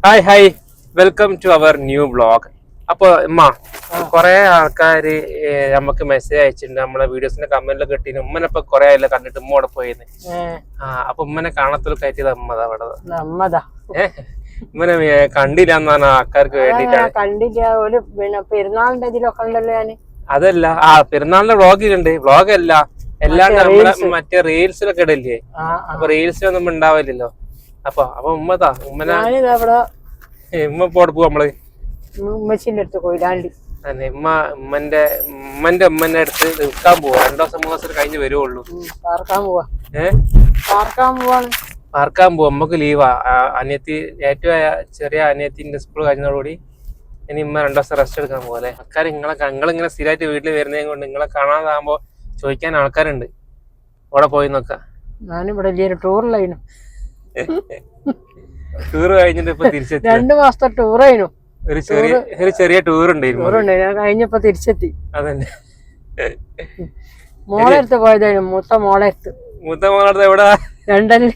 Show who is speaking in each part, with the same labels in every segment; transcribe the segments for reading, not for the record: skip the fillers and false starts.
Speaker 1: Hi welcome to our new vlog. അപ്പൊ കൊറേ ആൾക്കാര് നമുക്ക് മെസ്സേജ് അയച്ചിട്ടുണ്ട്. നമ്മളെ വീഡിയോസിന്റെ കമന്റിലൊക്കെ ഇട്ടിന്. ഉമ്മനെപ്പൊ കൊറേ ആയില്ല കണ്ടിട്ട് ഉമ്മ അവിടെ പോയിന്ന്. അപ്പൊ ഉമ്മനെ കാണാത്തൊക്കെ ആയിട്ട് അമ്മതാ അവിടെ ഉമ്മനെ കണ്ടില്ല എന്നാണ് ആൾക്കാർക്ക് വേണ്ടിട്ടാണ്.
Speaker 2: കണ്ടില്ല ഒരു പെരുന്നാളിന്റെ ഇതിലൊക്കെ ഉണ്ടല്ലോ ഞാന്.
Speaker 1: അതല്ല പെരുന്നാളിന്റെ വ്ളോഗിലുണ്ട്. വ്ളോഗല്ല എല്ലാം നമ്മളെ മറ്റേ റീൽസിലൊക്കെ ഇടല്ലേ. അപ്പൊ റീൽസിലൊന്നും ഉണ്ടാവില്ലല്ലോ. അപ്പൊ ഉമ്മതാ ഉമ്മനെ ഉമ്മ പോടെ പോവാ നമ്മള്
Speaker 2: ഉമ്മച്ചിന്റെ അടുത്ത് കൊയിലാണ്ടി
Speaker 1: തന്നെ. ഉമ്മന്റെ ഉമ്മന്റെ അടുത്ത് നിൽക്കാൻ പോവാ. 2 ദിവസം 3 ദിവസം കഴിഞ്ഞ് വരുവുള്ളൂ.
Speaker 2: പാർക്കാൻ പോവാ.
Speaker 1: പാർക്കാൻ പോവാ. നമുക്ക് ലീവാ. അനിയത്തി ഏറ്റവും ചെറിയ അനിയത്തിന്റെ സ്കൂൾ കഴിഞ്ഞതോടുകൂടി ഇനി ഉമ്മ 2 ദിവസം റെസ്റ്റ് എടുക്കാൻ പോകല്ലേ. ആൾക്കാർ നിങ്ങളിങ്ങനെ സ്ഥിരമായിട്ട് വീട്ടിൽ വരുന്നതും കൊണ്ട് നിങ്ങളെ കാണാതാകുമ്പോ ചോദിക്കാൻ ആൾക്കാരുണ്ട് അവിടെ പോയി നോക്കാം.
Speaker 2: ഞാനിവിടെ വലിയൊരു ടൂറിലായിരുന്നു.
Speaker 1: ടൂർ കഴിഞ്ഞിട്ട് ഇപ്പൊ തിരിച്ചെത്തി.
Speaker 2: 2 മാസത്തെ ടൂറായിരുന്നു.
Speaker 1: ഒരു ചെറിയ ടൂർ ഉണ്ടായിരുന്നു.
Speaker 2: ഞാൻ കഴിഞ്ഞപ്പോ തിരിച്ചെത്തി.
Speaker 1: അതന്നെ.
Speaker 2: മോളെ അടുത്ത് പോയതായിരുന്നു. മൂത്ത മോളെ
Speaker 1: അടുത്ത് എവിടെ?
Speaker 2: ലണ്ടനിൽ.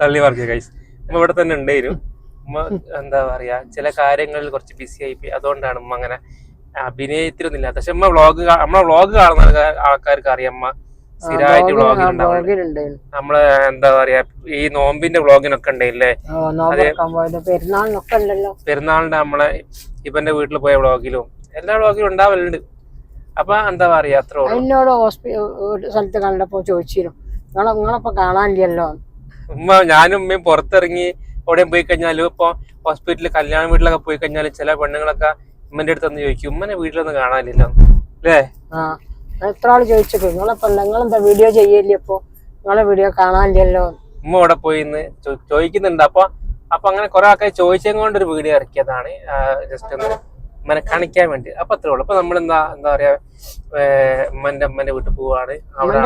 Speaker 1: തള്ളി പറഞ്ഞു കൈസ്. ഉമ്മ ഇവിടെ തന്നെ ഉണ്ടായിരുന്നു. ഉമ്മ എന്താ പറയാ ചില കാര്യങ്ങളിൽ കുറച്ച് ബിസി ആയിപ്പോയി. അതുകൊണ്ടാണ് ഉമ്മ അങ്ങനെ അഭിനയത്തിലൊന്നുമില്ല. പക്ഷെ നമ്മളെ വ്ളോഗ് കാണുന്ന ആൾക്കാർക്ക് അറിയാം ഉമ്മ സ്ഥിരമായിട്ട് വ്ളോഗിലുണ്ടാവും. നമ്മള് എന്താ പറയാ ഈ നോമ്പിന്റെ വ്ളോഗിനൊക്കെ ഉണ്ടായില്ലേ. പെരുന്നാളിന്റെ നമ്മളെ ഇവന്റെ വീട്ടിൽ പോയ വ്ളോഗിലും എല്ലാ വ്ളോഗിലും ഉണ്ടാവലുണ്ട്. അപ്പൊ എന്താ പറയാ അത്ര
Speaker 2: എന്നോട് സ്ഥലത്ത് കണ്ടപ്പോ ചോദിച്ചിരുന്നു നിങ്ങളിപ്പോ കാണാനില്ലല്ലോ.
Speaker 1: ഞാനും ഉമ്മയും പുറത്തിറങ്ങി എവിടെയും പോയി കഴിഞ്ഞാലും ഇപ്പൊ ഹോസ്പിറ്റലിൽ കല്യാണ വീട്ടിലൊക്കെ പോയി കഴിഞ്ഞാലും ചില പെണ്ണുങ്ങളൊക്കെ ഉമ്മന്റെ അടുത്ത് ഒന്ന് ചോദിക്കും ഉമ്മനെ വീട്ടിലൊന്നും കാണാനില്ലോ അല്ലേ.
Speaker 2: എത്ര ആള് ചോദിച്ചു നിങ്ങളെന്താ വീഡിയോ ചെയ്യല്ലേ ഇപ്പൊ നിങ്ങളെ വീഡിയോ കാണാനില്ലല്ലോ.
Speaker 1: ഉമ്മ ഇവിടെ പോയിന്ന് ചോദിക്കുന്നുണ്ട്. അപ്പൊ അങ്ങനെ കുറെ ആൾക്കാർ ചോദിച്ചത് കൊണ്ട് ഒരു വീഡിയോ ഇറക്കിയതാണ്. ജസ്റ്റ് ഒന്ന് ഉമ്മനെ കാണിക്കാൻ വേണ്ടി. അപ്പൊ അത്രേ ഉള്ളു. അപ്പൊ നമ്മൾ എന്താ പറയാ ഉമ്മന്റെ വീട്ടിൽ പോവാണ്.
Speaker 2: അവിടെ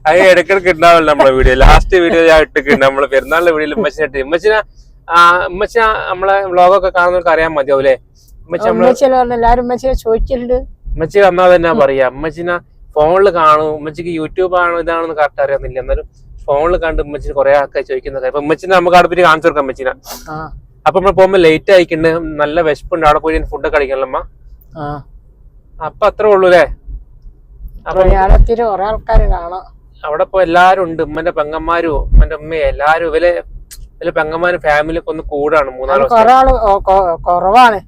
Speaker 1: അത് ഇടക്കിടക്ക് ഉണ്ടാവില്ല നമ്മളെ വീഡിയോ. ലാസ്റ്റ് വീഡിയോ ഞാൻ ഇട്ടിട്ടുണ്ട് നമ്മള് പെരുന്നാളിന്റെ വീഡിയോയിൽ ഉമ്മച്ചിനെ ഉമ്മച്ച നമ്മളെ വ്ളോഗൊക്കെ കാണുന്നവർക്ക് അറിയാൻ മതിയാവൂലേ. ഉമ്മച്ചി വന്നാ തന്നെ പറയാ ഉമ്മച്ചിനെ ഫോണിൽ കാണും. ഉമ്മച്ചിക്ക് യൂട്യൂബ് ആണോ ഇതാണെന്ന് കറക്റ്റ് അറിയാന്നില്ല. എന്നാലും ഫോണിൽ കണ്ട് ഉമ്മച്ചിന് കുറെ ആൾക്കാർ ചോദിക്കുന്നത്. അപ്പൊ ഉമ്മച്ചിനെ നമുക്ക് അവിടെ പോയി കാണിച്ചു കൊടുക്കാം ഉമ്മച്ചിനെ. അപ്പൊ നമ്മൾ പോകുമ്പോ ലേറ്റ് ആയിട്ടുണ്ട്. നല്ല വിശപ്പുണ്ട്. അവിടെ പോയി ഫുഡ് കഴിക്കണല്ലോ. അപ്പൊ അത്രേ ഉള്ളൂ അല്ലേ. അവിടെ പോ എല്ലാരും ഉണ്ട്. ഉമ്മന്റെ പെങ്ങന്മാരും ഉമ്മന്റെ ഉമ്മയും എല്ലാരും ഇവലെ പെങ്ങന്മാരും ഫാമിലിയൊക്കെ ഒന്ന് കൂടാണ്. 3-4
Speaker 2: ദിവസം കുറവാണ്.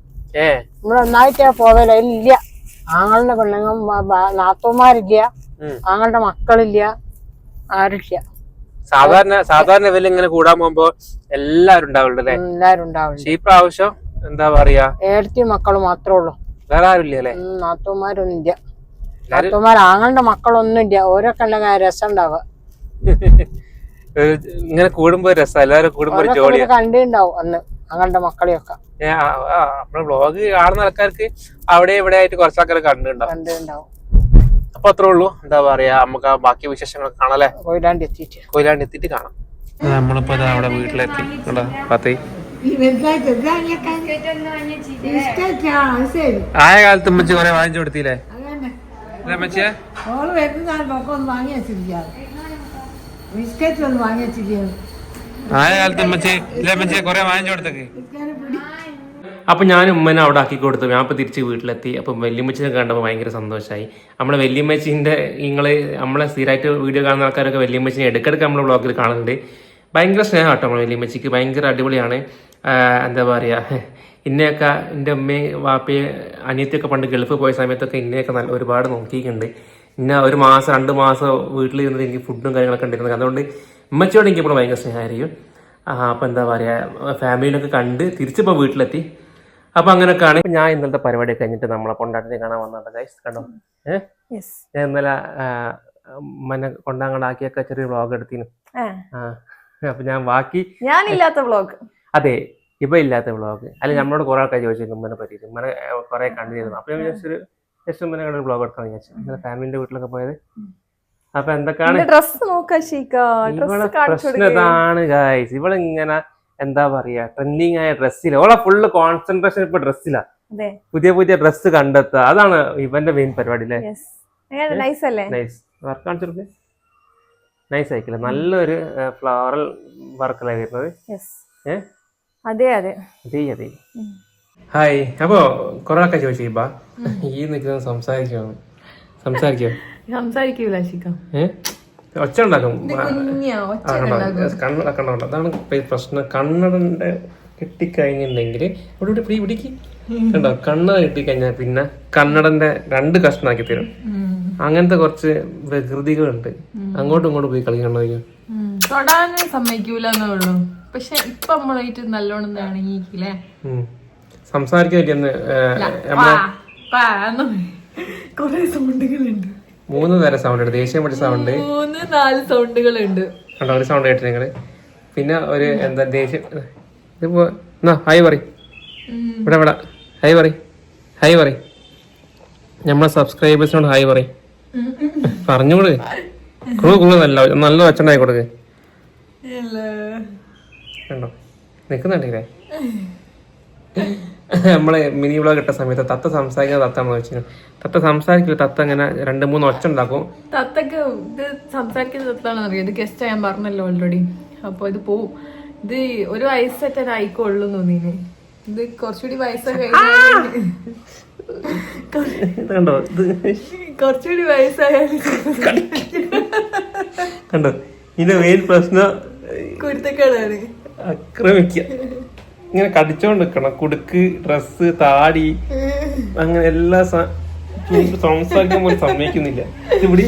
Speaker 2: നന്നായിട്ട് പോവല ഇല്ല. ആങ്ങളുടെ പെണ്ണുങ്ങൾ നാത്തൂമാരില്ല. ആങ്ങളുടെ മക്കളില്ല. ആരില്ല.
Speaker 1: സാധാരണ ഇവല് ഇങ്ങനെ കൂടാൻ പോകുമ്പോ എല്ലാരും ഉണ്ടാവുള്ളൂ.
Speaker 2: എല്ലാരും ഉണ്ടാവുള്ളൂ.
Speaker 1: ഈ പ്രാവശ്യം എന്താ പറയാ
Speaker 2: ഏടത്തി മക്കള് മാത്രമേ ഉള്ളൂ.
Speaker 1: വേറെ ആരും ഇല്ല.
Speaker 2: നാത്തൂമാരൊന്നും ഇല്ല. നാത്തൂമാർ ആങ്ങളുടെ മക്കളൊന്നും ഇല്ല. ഓരോക്കെ ഉള്ള രസം ഉണ്ടാവുക.
Speaker 1: ഇങ്ങനെ കൂടുമ്പോ രസം. എല്ലാരും കൂടുമ്പോ ജോലി
Speaker 2: കണ്ടിണ്ടാവും അന്ന് ആങ്ങളുടെ മക്കളെയൊക്കെ.
Speaker 1: നമ്മളെ വ്ളോഗ് കാണുന്ന ആൾക്കാർക്ക് അവിടെ ഇവിടെ ആയിട്ട് കുറച്ചാൾക്കാർ കണ്ടിട്ടുണ്ടാവും. അപ്പൊ അത്രേ ഉള്ളൂ. എന്താ പറയാ നമുക്ക് ബാക്കി വിശേഷങ്ങൾ കാണാല്ലേ.
Speaker 2: കൊയിലാണ്ടി
Speaker 1: എത്തിയിട്ട് കാണാം. നമ്മളിപ്പോ അവിടെ വീട്ടിലെത്തി. ആയ കാലത്ത് ഉമ്മച്ചി കൊറേ വാങ്ങിച്ചു കൊടുത്തില്ലേ. ആയ കാലത്ത് ഉമ്മച്ചി കൊറേ വാങ്ങിച്ചു കൊടുത്തേക്ക്. അപ്പൊ ഞാൻ ഉമ്മനെ അവിടെ ആക്കി കൊടുത്തു. ഞാൻ ഇപ്പൊ തിരിച്ച് വീട്ടിലെത്തി. അപ്പൊ വല്യമ്മച്ചിനെ കണ്ടപ്പോൾ ഭയങ്കര സന്തോഷമായി. നമ്മളെ വല്യമ്മച്ചിന്റെ നമ്മളെ സ്ഥിരമായിട്ട് വീഡിയോ കാണുന്ന ആൾക്കാരൊക്കെ വല്യമ്മച്ചിനെ ഇടയ്ക്കിടയ്ക്ക് നമ്മളെ വ്ളോഗിൽ കാണുന്നുണ്ട്. ഭയങ്കര സ്നേഹം കേട്ടോ നമ്മളെ വല്യമ്മച്ചിക്ക്. ഭയങ്കര അടിപൊളിയാണ്. എന്താ പറയാ ഇന്നെയൊക്കെ എൻ്റെ ഉമ്മയും വാപ്പയും അനിയത്തിയൊക്കെ പണ്ട് ഗൾഫ് പോയ സമയത്തൊക്കെ ഇന്നെയൊക്കെ ഒരുപാട് നോക്കിയിട്ടുണ്ട്. ഇന്ന 1 മാസം 2 മാസം വീട്ടിൽ ഇരുന്നിട്ട് എനിക്ക് ഫുഡും കാര്യങ്ങളൊക്കെ ഉണ്ടായിരുന്നത്. അതുകൊണ്ട് ഉമ്മച്ചിയോട് എനിക്കിപ്പോൾ ഭയങ്കര സ്നേഹമായിരിക്കും. അപ്പം എന്താ പറയുക ഫാമിലിനൊക്കെ കണ്ട് തിരിച്ചിപ്പോൾ വീട്ടിലെത്തി. അപ്പം അങ്ങനെയൊക്കെയാണ്. ഞാൻ ഇന്നലത്തെ പരിപാടി കഴിഞ്ഞിട്ട് നമ്മളെ കൊണ്ടാട്ടിനെ കാണാൻ വന്നതാണ് ഗൈസ്. കണ്ടോ ഞാൻ ഇന്നലെ ഉമ്മനെ കൊണ്ടാങ്ങടാക്കിയൊക്കെ ചെറിയ വ്ളോഗ് എടുത്തിന്. അപ്പൊ ഞാൻ ബാക്കി
Speaker 3: ഞാനില്ലാത്ത വ്ളോഗ്.
Speaker 1: അതെ ഇപ്പൊ ഇല്ലാത്ത വ്ളോഗ്. അല്ല നമ്മളോട് കുറെ ആൾക്കാർ ചോദിച്ചു ഉമ്മനെ പറ്റിയിട്ട്. ഉമ്മനെ കുറെ കണ്ടിരുന്നു. അപ്പൊ ഞാൻ ജസ്റ്റ് ഉമ്മനെ കണ്ട് വ്ളോഗ് എടുക്കാൻ വിചാരിച്ചു. ഇന്നലെ ഫാമിലിന്റെ വീട്ടിലൊക്കെ പോയത്. അപ്പൊ എന്തൊക്കെയാണ് പ്രശ്നതാണ് ഗൈസ്. ഇവളിങ്ങനെ എന്താ പറയാ ട്രെൻഡിങ് ആയ ഡ്രസ്സില്ല. ഓളെ ഫുള്ള് കോൺസെൻട്രേഷൻ ഇപ്പൊ ഡ്രസ്സിലാ. പുതിയ ഡ്രസ്സ് കണ്ടെത്തുക. അതാണ് ഇവന്റെ മെയിൻ പരിപാടി അല്ലേ.
Speaker 3: നൈസ്.
Speaker 1: വർക്ക് കാണിച്ചെടുക്കേ. നൈസ് ആയിക്കില്ല, നല്ലൊരു ഫ്ലോറൽ വർക്കല്ലേ വരുന്നത്. ഏഹ്
Speaker 2: അതെ അതെ
Speaker 1: അതെ അതെ. ഹായ്. അപ്പോൾ കുറെ ആൾക്കാർ ചോദിച്ചു ഇപ്പ ഈ നിൽക്കുന്നത് സംസാരിക്കൂല ഒച്ച ഉണ്ടാക്കും. കണ്ണട അതാണ് പ്രശ്നം. കണ്ണടന്റെ കിട്ടിക്കഴിഞ്ഞിട്ടുണ്ടെങ്കിൽ ഇവിടെ പിടിക്ക് കണ്ടോ, കണ്ണട കിട്ടിക്കഴിഞ്ഞാൽ പിന്നെ കണ്ണടന്റെ 2 കഷ്ണാക്കി തരും. അങ്ങനത്തെ കുറച്ച് വികൃതികളുണ്ട്. അങ്ങോട്ടും ഇങ്ങോട്ടും പോയി കളിക്കണ്ടോ
Speaker 3: തൊടാനും സമ്മതിക്കൂലെന്നേ ഉള്ളൂ. പക്ഷെ ഇപ്പൊ നമ്മളായിട്ട് നല്ലോണം ഇണങ്ങിക്കില്ലേ,
Speaker 1: സംസാരിക്കാൻ പറ്റിയെന്ന്.
Speaker 3: കൊറേ സൗണ്ടുകളുണ്ട്,
Speaker 1: 3 തരം സൗണ്ട് ഉണ്ട്. ദേഷ്യം പിടിച്ച സൗണ്ട്
Speaker 3: 3-4 സൗണ്ടുകളുണ്ട്.
Speaker 1: കണ്ടോ, ഒരു സൗണ്ട് കേട്ടിട്ട് നിങ്ങള്. പിന്നെ ഒരു എന്താ ദേഷ്യം. ഇതിപ്പോ ഹായ് പറ, ഇവിടെ ഹായ് പറ, നമ്മളെ സബ്സ്ക്രൈബേഴ്സിനോട് ഹായ് പറ, പറഞ്ഞോള്. നല്ല വച്ചുണ്ടായി കൊടുക്ക്. കണ്ടോ നിക്കുന്നുണ്ടേ. നമ്മളെ മിനി വ്ളോഗ് ഇട്ട സമയത്ത് തത്ത സംസാരിക്കുന്ന തത്താണെന്ന് വെച്ചു. തത്ത സംസാരിക്കില്ല, തത്ത അങ്ങനെ 2-3 ഒച്ച ഉണ്ടാക്കും.
Speaker 3: തത്തക്ക് ഇത് സംസാരിക്കുന്ന തത്താണെന്ന് അറിയാം. ഇത് ഗസ്റ്റ് ഞാൻ പറഞ്ഞല്ലോ ഓൾറെഡി. അപ്പൊ ഇത് പോവും. ഇത് 1 വയസ്സൊക്കെ ആയിക്കോള്ളൂ തോന്നിന്. ഇത് കുറച്ചുകൂടി വയസ്സൊക്കെ
Speaker 1: കണ്ടോ,
Speaker 3: കുറച്ചുകൂടി വയസ്സായാലും
Speaker 1: കണ്ടോ. ഇതിന്റെ മെയിൻ പ്രശ്നം
Speaker 3: കുരുത്തക്കേടാണ്.
Speaker 1: ആക്രമിക്കുക, ഇങ്ങനെ കടിച്ചോണ്ട് നിക്കണം. കുടുക്ക്, ഡ്രസ്സ്, താടി, അങ്ങനെ എല്ലാ സംസാരിക്കാൻ പോലും സമ്മതിക്കുന്നില്ല. ഇവിടെ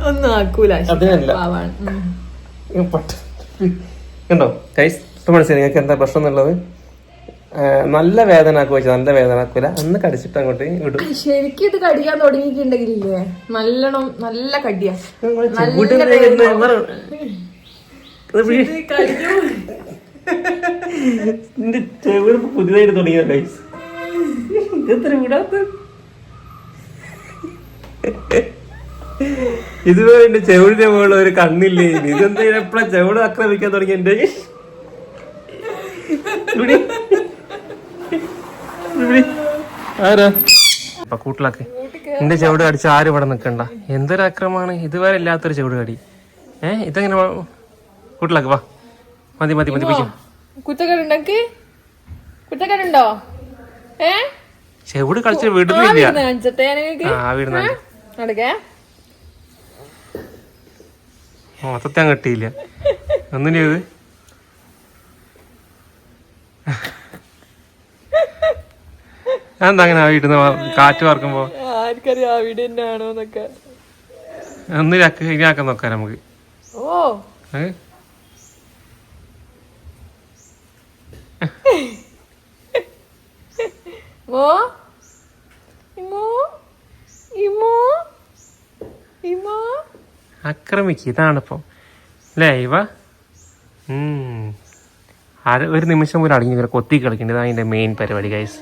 Speaker 3: ഒന്നും ആക്കൂല.
Speaker 1: അതിനല്ല കണ്ടോ ഗൈസ്, ഇപ്പൊ മനസ്സിലായി നിങ്ങൾക്ക് എന്താ പ്രശ്നം എന്നുള്ളത്. നല്ല വേദന ആക്കുക വെച്ചാൽ നല്ല വേദന ആക്കൂല, ഒന്ന് കടിച്ചിട്ട് അങ്ങോട്ട് വിടും.
Speaker 3: ശരിക്കും ഇത് കടിക്കാൻ തുടങ്ങിയിട്ടുണ്ടെങ്കിലില്ലേ നല്ലോണം നല്ല കടിയാ.
Speaker 1: നിന്റെ ചെവിട് പുതിയതായിട്ട് തുടങ്ങിയ ഗൈസ്. എത്ര വിടാത്ത ഇതുവരെ എന്റെ ചെവിടിന്റെ മുകളിൽ ഒരു കണ്ണില്ലേ. ഇതെന്താ എപ്പോഴാ ചെവിട് ആക്രമിക്കാൻ തുടങ്ങി എന്റെ. ആരാ അപ്പൊ കൂട്ടിലാക്ക്. എന്റെ ചെവിട് കടിച്ച ആരും ഇവിടെ നിക്കണ്ട. എന്തൊരു അക്രമാണ്, ഇതുവരെ ഇല്ലാത്തൊരു ചെവിട് കടി. ഇതെങ്ങനെ കൂട്ടിലാക്ക്. വാ, മതി പിടിക്കും.
Speaker 3: കുറ്റക്കാരുണ്ടോ?
Speaker 1: ചെവിട് കളിച്ച് വിടുന്നില്ല. മൊത്തത്തെ കിട്ടിയില്ല ഒന്നിനും. ഇത് എന്താ അങ്ങനെ വീട്ടിൽ കാറ്റ് പറക്കുമ്പോ
Speaker 3: ആർക്കറിയാം വീട് തന്നെയാണോന്നൊക്കെ.
Speaker 1: ഒന്ന് ഇനിയാക്കാൻ നോക്കാം നമുക്ക്. ആക്രമിക്ക്, ഇതാണിപ്പം അല്ലേ ഇവ. ഒരു നിമിഷം പോലും അടങ്ങി കൊത്തി കളിക്കേണ്ടത് അതിന്റെ മെയിൻ പരിപാടി ഗൈസ്.